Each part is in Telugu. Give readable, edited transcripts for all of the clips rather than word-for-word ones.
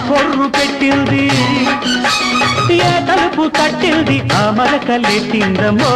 కొర్రు పెట్టింది ఏ తలుపు తట్టింది ఆ మరకలెట్టిందమ్మో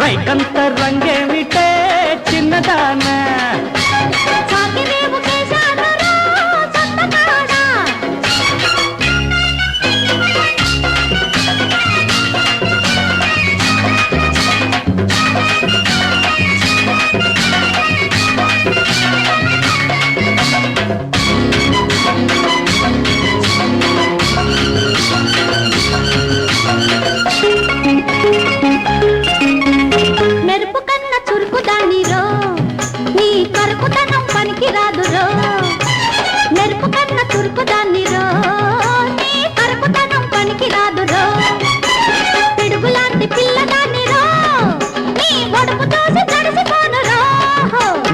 రైకంత రంగేమిటే చిన్నదానా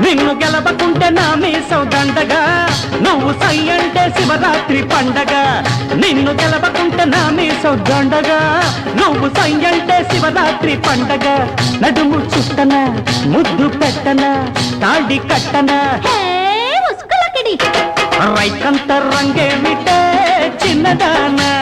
నిన్ను గెలవకుంటే నా మీసం దండగా నువ్వు సై అంటే శివరాత్రి పండగ నిన్ను గెలవకుంటే నా మీసం దండగా నువ్వు సై అంటే శివరాత్రి పండగ నడుము చుట్టన ముద్దు పెట్టన తాడి కట్టన రైకంత రంగేమిటే చిన్నదానా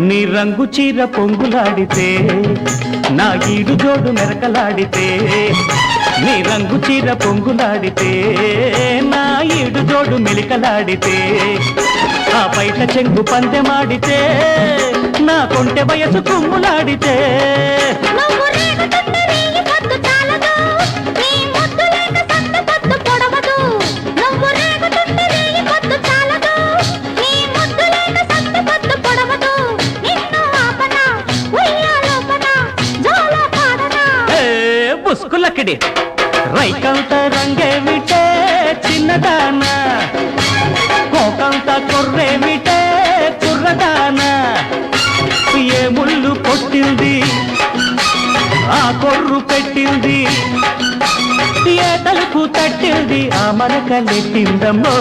నీ రంగు చీర పొంగులాడితే నా ఈడు జోడు మెరకలాడితే నీ రంగు చీర పొంగులాడితే నా ఈడు జోడు మెలికలాడితే ఆ బయట చెంగు పందెమాడితే నా కొంటె వయసు కుమ్ములాడితే బుస్కులకిడి రైకంత రంగేమిటే చిన్నదానా కోకంత కొర్రేమిటే కుర్రదానా ఏ ముళ్ళు కొట్టింది ఆ కొర్రు పెట్టింది ఏ తలుపు తట్టింది ఆ మరకలెట్టిందమ్మో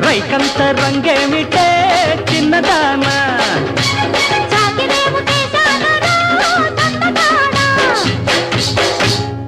రైకంత రంగేమిటే చిన్నదానా